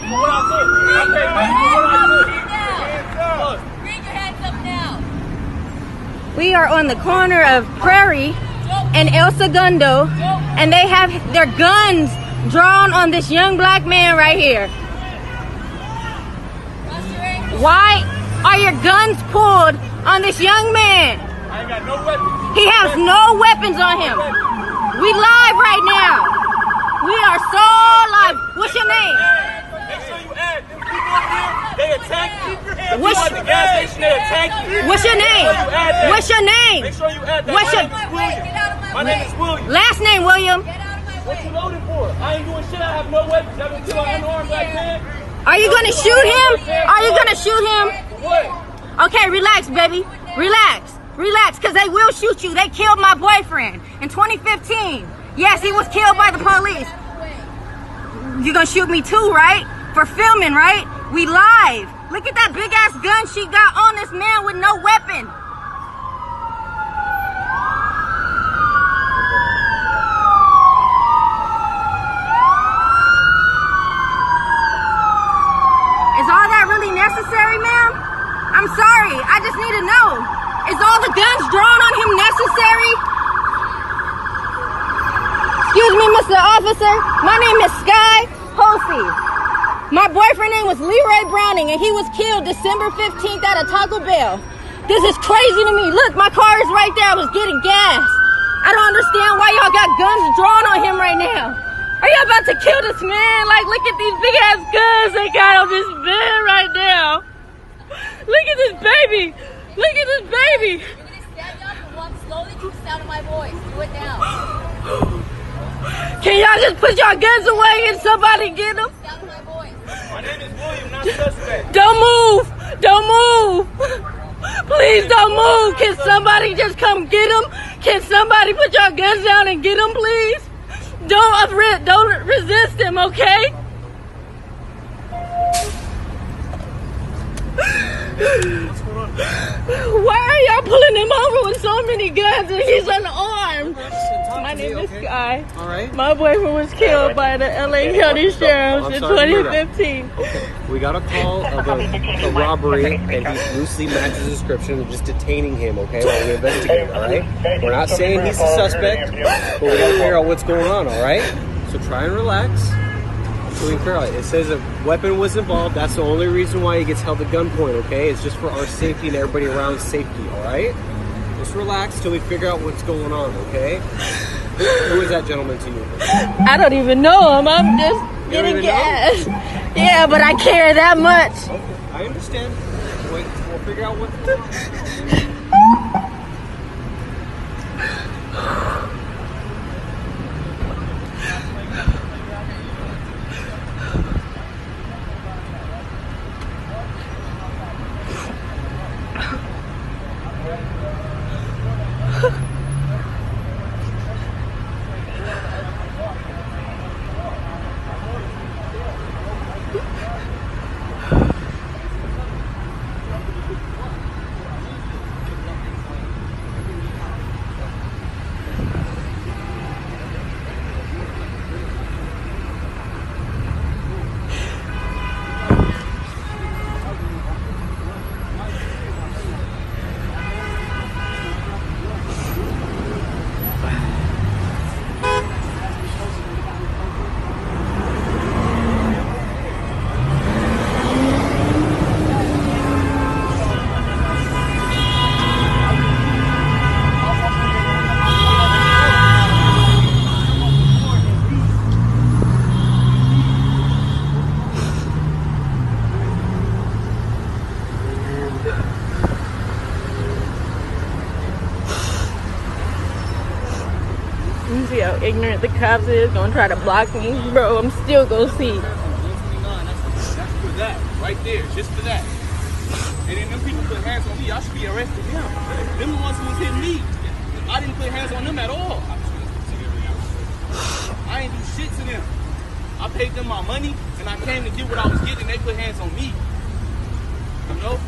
for what I took. I paid money for what I took. Look. Bring your hands up now. We are on the corner of Prairie and El Segundo, and they have their guns drawn on this young black man right here. Why are your guns pulled on this young man? I ain't got no weapons. He has no weapons on him. We live right now. We are so live. What's your name? Make sure you add. Them people up here, they attack you. The What's- people at the gas station, they attack you. What's your name? Make sure you add that. What's your name? Make sure you add that. What's My your- name is William. My name is William. Last name, William. Get out of my What you way. loading for? I ain't doing shit. I have no weapons. That was still unarmed black man. Are you gonna shoot him? Are you gonna shoot him? What? Okay, relax, baby. Relax. Relax, because they will shoot you. They killed my boyfriend in 2015. Yes, he was killed by the police. You're gonna shoot me too, right? For filming, right? We live. Look at that big ass gun she got on this man with no weapon. Is all that really necessary, ma'am? I'm sorry. I just need to know. Is all the guns drawn on him necessary? Excuse me, Mr. Officer. My name is Sky Hosey. My boyfriend name was Leroy Browning, and he was killed December 15th at a Taco Bell. This is crazy to me. Look, my car is right there. I was getting gas. I don't understand why y'all got guns drawn on him right now. Are y'all about to kill this man? Like, look at these big ass guns they got on this man right now. Look at this baby. Look at this baby. You're gonna stand up and walk slowly to the sound of my voice. Do it now. Can y'all just put y'all guns away and somebody get them? Sound of my voice. My name is William, not suspect. Don't move. Don't move. Please don't move. Can somebody just come get him? Can somebody put your guns down and get him, please? Don't resist him, okay? What's going on? Why are y'all pulling him over with so many guns and he's unarmed? My name is Sky. All right. My boyfriend was killed by the LA County Sheriffs I'm in sorry to hear that. 2015. We got a call of a robbery, and he loosely matches the description. We're just detaining him, okay, while we investigate, all right? We're not saying he's a suspect, but we gotta figure out what's going on, all right? So try and relax. So we can figure out. It says a weapon was involved. That's the only reason why he gets held at gunpoint, okay? It's just for our safety and everybody around's safety, all right? Just relax till we figure out what's going on, okay? Who is that gentleman to you? I don't even know him. I'm just don't getting even gas. Yeah, but I care that much. Okay, I understand. Wait, we'll figure out what's going on. You see how ignorant the cops is? Gonna try to block me? Bro, I'm still gonna see. That's for that, right there, just for that. And then them people put hands on me, I should be arrested now. Them the ones who was hitting me. I didn't put hands on them at all. I ain't do shit to them. I paid them my money, and I came to get what I was getting, and they put hands on me. You know?